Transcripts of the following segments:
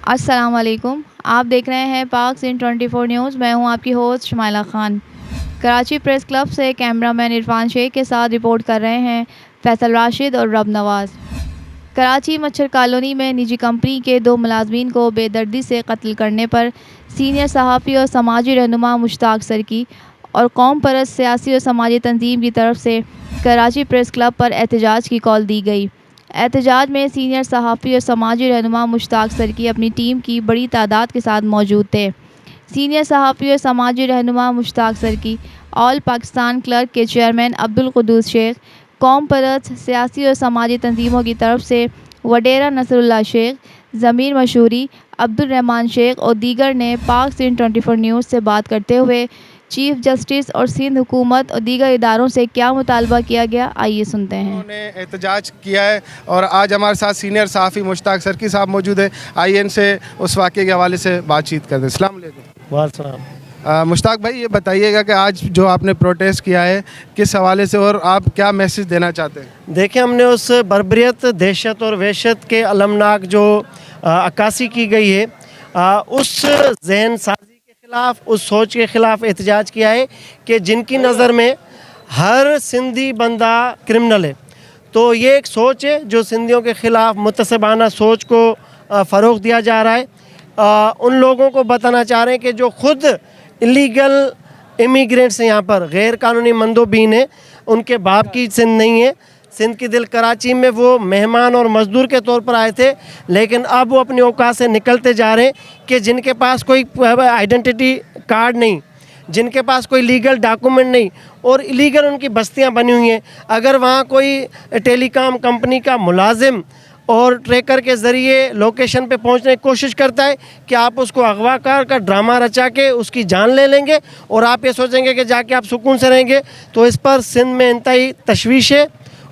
अस्सलाम वालेकुम। आप देख रहे हैं पाक सिंध 24 न्यूज़। मैं हूं आपकी host Shamaila Khan. Karachi press club से कैमरामैन इरफान शेख के साथ रिपोर्ट कर रहे हैं फैसल राशिद और रब नवाज़। कराची मच्छर कॉलोनी में निजी कंपनी के 2 मुलाजमीन को बेदर्दी से कत्ल करने पर सीनियर सहाफ़ी और समाजी रहनुमा मुश्ताक सरकी और कौम परस्त सियासी और समाजी तंजीम की तरफ से कराची प्रेस क्लब पर एहतजाज की कॉल दी गई। एहतजाज में सीनियर सहाफ़ी और समाजी रहनुमा मुश्ताक सरकी अपनी टीम की बड़ी तादाद के साथ मौजूद थे। सीनियर सहाफ़ी और समाजी रहनुमा मुश्ताक सरकी ऑल पाकिस्तान क्लर्क के चेयरमैन अब्दुल कुद्दूस शेख, कौम परस्त सियासी और समाजी तंजीमों की तरफ से वडेरा नसरुल्लाह शेख, ज़मीर मशहूरी, अब्दुल रहमान शेख और दीगर ने पाक सिंध 24 न्यूज़ से बात करते हुए चीफ जस्टिस और सिंध हुकूमत और दीगर इदारों से क्या मुतालबा किया गया, आइए सुनते हैं। उन्होंने एहतजाज किया है और आज हमारे साथ सीनियर सहाफ़ी मुश्ताक सरकी साहब मौजूद है। आइए इनसे उस वाक़े के हवाले से बातचीत करते हैं। अस्सलाम वालेकुम। वालेकुम। मुश्ताक भाई, ये बताइएगा कि आज जो आपने प्रोटेस्ट किया है किस हवाले से और आप क्या मैसेज देना चाहते हैं? देखिए, हमने उस बर्बरियत, दहशत और वहशत के अलमनाक जो अक्कासी की गई है, उस जहन साजी के ख़िलाफ़, उस सोच के ख़िलाफ़ एहतजाज किया है कि जिनकी नज़र में हर सिंधी बंदा क्रिमिनल है। तो ये एक सोच है जो सिंधियों के ख़िलाफ़ मुतसबाना सोच को फ़रोग़ दिया जा रहा है। उन लोगों को बताना चाह रहे हैं कि जो ख़ुद इलीगल इमिग्रेंट्स हैं, यहाँ पर गैर कानूनी मंदोबीन हैं, उनके बाप की सिंध नहीं है। सिंध की दिल कराची में वो मेहमान और मज़दूर के तौर पर आए थे, लेकिन अब वो अपनी औकात से निकलते जा रहे हैं कि जिनके पास कोई आइडेंटिटी कार्ड नहीं, जिनके पास कोई लीगल डॉक्यूमेंट नहीं और इलीगल उनकी बस्तियां बनी हुई हैं। अगर वहाँ कोई टेलीकॉम कंपनी का मुलाजिम और ट्रैकर के ज़रिए लोकेशन पे पहुंचने की कोशिश करता है कि आप उसको अगवाकार का ड्रामा रचा के उसकी जान ले लेंगे और आप ये सोचेंगे कि जाके आप सुकून से रहेंगे। तो इस पर सिंध में इंतहाई तशवीश है,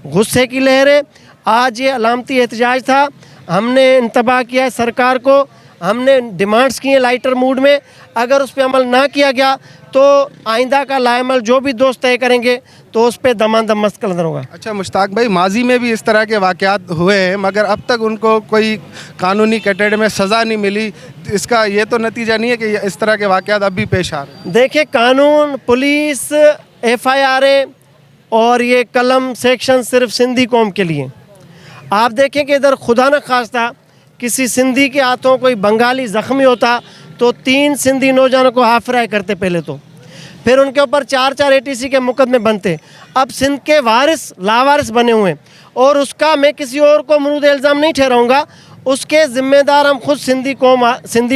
गुस्से की लहर है। आज ये अलामती एहतजाज था। हमने इंतबाह किया है सरकार को, हमने डिमांड्स की हैं लाइटर मूड में। अगर उस पर अमल ना किया गया तो आइंदा का लाएमल जो भी दोस्त तय करेंगे तो उस पर दमादम मस्कल होगा। अच्छा मुश्ताक भाई, माजी में भी इस तरह के वाक़यात हुए हैं मगर अब तक उनको कोई कानूनी कैटेगरी में सज़ा नहीं मिली। इसका ये तो नतीजा नहीं है कि इस तरह के वाक़यात अब भी पेश आ रहे हैं? देखिए, कानून, पुलिस, FIR और ये कलम सेक्शन सिर्फ सिंधी कौम के लिए। आप देखें कि इधर खुदा न खास्ता किसी सिंधी के हाथों कोई बंगाली ज़ख्मी होता तो 3 सिंधी नौजवानों को हाफ फ्राई करते पहले तो, फिर उनके ऊपर 4-4 ATC के मुकदमे बनते। अब सिंध के वारिस लावारिस बने हुए हैं और उसका मैं किसी और को मरूद इल्ज़ाम नहीं ठहराऊँगा, उसके ज़िम्मेदार हम खुद सिंधी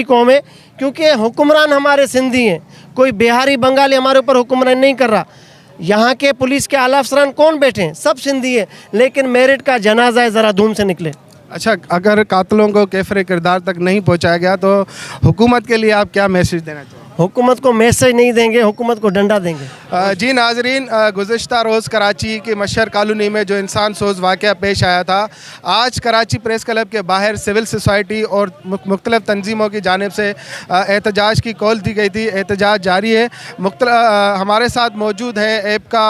कौम है, क्योंकि हुक्मरान हमारे सिंधी हैं। कोई बिहारी बंगाली हमारे ऊपर हुक्मरान नहीं कर रहा। यहाँ के पुलिस के आला अफसरान कौन बैठे हैं? सब सिंधी है, लेकिन मेरिट का जनाजा है, ज़रा धूम से निकले। अच्छा, अगर कातलों को कैफरे किरदार तक नहीं पहुँचाया गया तो हुकूमत के लिए आप क्या मैसेज देना चाहेंगे? हुकूमत को मैसेज नहीं देंगे, हुकूमत को डंडा देंगे। जी नाजरीन, गुज़िश्ता रोज़ कराची के मच्छर कॉलोनी में जो इंसान सोज वाक़या पेश आया था, आज कराची प्रेस क्लब के बाहर सिविल सोसाइटी और मुख्तलिफ़ तंजीमों की जानिब से एहतजाज की कॉल दी गई थी। एहतजाज जारी है। हमारे साथ मौजूद है ऐप का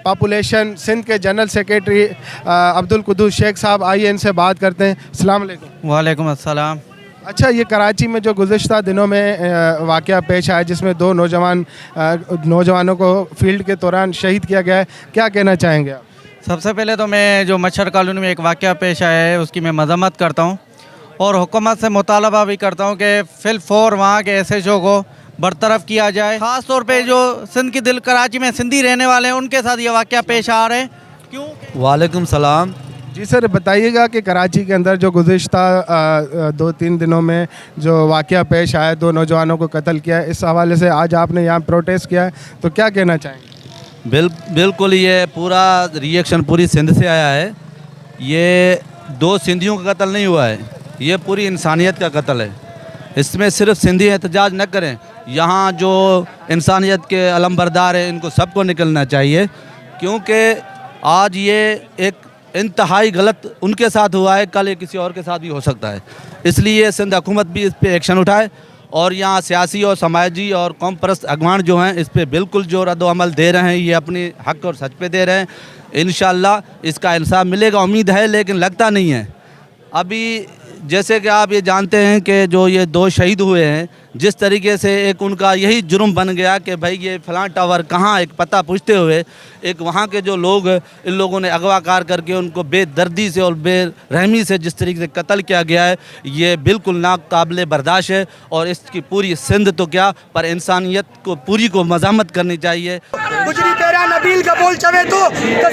पॉपुलेशन सिंध के जनरल सेक्रेटरी अब्दुल कुद्दूस शेख साहब। आइए इनसे बात करते हैं। अस्सलाम वालेकुम। वालेकुम अस्सलाम। अच्छा, ये कराची में जो गुज़िश्ता दिनों में वाक़या पेश आया जिसमें 2 नौजवानों को फील्ड के दौरान शहीद किया गया है, क्या कहना चाहेंगे आप? सबसे पहले तो मैं जो मच्छर कॉलोनी में एक वाक़या पेश आया है उसकी मैं मज़म्मत करता हूँ और हुकूमत से मुतालबा भी करता हूँ कि फिलफौर वहाँ के SHO को बरतरफ किया जाए। ख़ास तौर पे जो सिंध की दिल कराची में सिंधी रहने वाले हैं उनके साथ ये वाक़या पेश आ रहे हैं। क्यों? वालेकुम सलाम। जी सर, बताइएगा कि कराची के अंदर जो गुज़िश्ता 2-3 दिनों में जो वाक़या पेश आया, 2 नौजवानों को कत्ल किया, इस हवाले से आज आपने यहाँ प्रोटेस्ट किया है, तो क्या कहना चाहेंगे? बिल्कुल, ये पूरा रिएक्शन पूरी सिंध से आया है। ये 2 सिंधियों का कत्ल नहीं हुआ है, ये पूरी इंसानियत का कत्ल है। इसमें सिर्फ सिंधी एहतजाज न करें, यहाँ जो इंसानियत के अलमबरदार हैं इनको सबको निकलना चाहिए, क्योंकि आज ये एक इंतहाई गलत उनके साथ हुआ है, कल ये किसी और के साथ भी हो सकता है। इसलिए सिंध हुकूमत भी इस पर एक्शन उठाए और यहाँ सियासी और समाजी और कौम परस्त अगवान जो हैं इस पर बिल्कुल जो रद्द अमल दे रहे हैं, ये अपनी हक और सच पे दे रहे हैं। इंशाल्लाह इसका इंसाफ मिलेगा, उम्मीद है, लेकिन लगता नहीं है। अभी जैसे कि आप ये जानते हैं कि जो ये 2 शहीद हुए हैं, जिस तरीके से एक उनका यही जुर्म बन गया कि भाई ये फलां टावर कहाँ, एक पता पूछते हुए एक वहाँ के जो लोग इन लोगों ने अगवाकार करके उनको बेदर्दी से और बेरहमी से जिस तरीके से कत्ल किया गया है, ये बिल्कुल नाकाबिले बर्दाश्त है। और इसकी पूरी सिंध तो क्या पर इंसानियत को पूरी को मज़ामत करनी चाहिए। गुजरी तेरा नबील का बोल चवे तो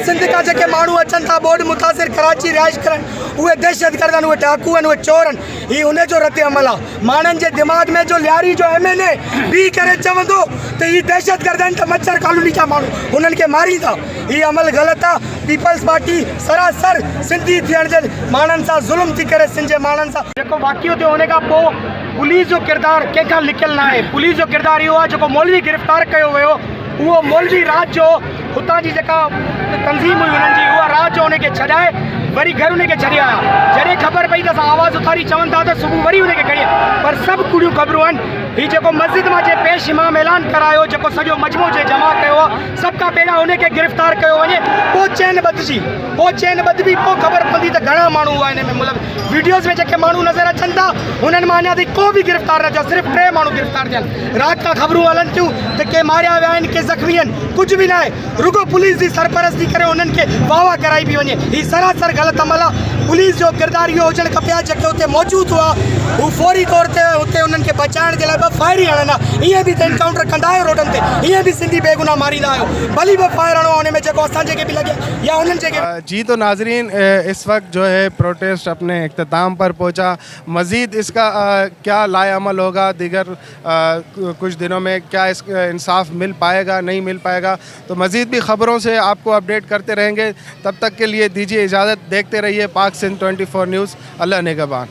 सिंध का जेके माण्हू अचनि था बोर्ड मुतासिर कराची रिहाइश करन, उहे दहशतगर्द आहिनि, उहे डाकू आहिनि, उहे चोर आहिनि। ही उन जो रद्द अमल आहे। माण्हुनि जे दिमाग़ में जो लियारी जो MNA बी करे चवंदो त ही दहशतगर्द आहिनि त मच्छर कॉलोनी जा माण्हू हुननि खे मारींदा, ही अमल ग़लति आहे। पीपल्स पार्टी सरासर सिंधी थियण जे माण्हुनि सां ज़ुल्म थी करे, सिंध जे माण्हुनि सां। जेको वाक़ियो थियो हुन खां पोइ पुलिस जो किरदारु कंहिंखां लिकियलु न आहे। पुलिस जो किरदारु इहो आहे जेको मौलवी गिरफ़्तार कयो वियो, उहो मौलवी रात जो हुतां जी जेका तंज़ीम हुई हुननि जी, उहा रात जो उनखे छॾाए वरी घर उनखे छॾे आया। जॾहिं ख़बर पई त असां आवाज़ उथारी चवनि था त सुबुह वरी उनखे खणी आया, पर सभु कूड़ियूं ख़बरूं आहिनि। हीउ जेको मस्जिद मां जे पेश इमाम ऐलान करायो, जेको सॼो मजमो जे जमा कयो आहे, सभ खां पहिरियां उनखे गिरफ़्तार कयो वञे, पोइ चैन ॿधिजी, पोइ चैन ॿधिबी, पोइ ख़बर पवंदी त घणा माण्हू हुआ हिन में। मतिलबु वीडियोज़ में जेके माण्हू नज़र अचनि था हुननि मां अञा ताईं को बि गिरफ़्तार न थियो, सिर्फ़ु 3 माण्हू गिरफ़्तार थिया आहिनि। राति खां ख़बरूं हलनि थियूं त के मारिया विया आहिनि, के ज़ख़्मी आहिनि, कुझु बि न आहे। रुगो पुलिस जी सरपरस्ती करे उन्हनि खे वाह वाह कराई पई वञे। हीउ सरासर ग़लति अमल आहे। पुलिस जो किरदारु इहो हुजणु खपे आहे, जेके हुते मौजूदु हुआ हू फौरी तौर ते हुते उन्हनि खे बचाइण जे लाइ 2 फायर ई हणंदा। ईअं बि त इनकाउंटर कंदा आहियो रोडनि ते, ईअं बि सिंधी बेगुनाह मारींदा आहियो, भली 2 फायर हणो हुन में जेको असांजे के बि लॻे या उन्हनि जे के। जी तो नाजरीन, इस वक्त जो है प्रोटेस्ट अपने इख्तिताम पर पहुंचा। मज़ीद इसका क्या लाएअमल होगा, दीगर कुछ दिनों में क्या इस इंसाफ मिल पाएगा नहीं मिल पाएगा, तो मज़ीद भी ख़बरों से आपको अपडेट करते रहेंगे। तब तक के लिए दीजिए इजाज़त, देखते रहिए पाक सिंध 24 न्यूज़। अल्लाह निगहबान।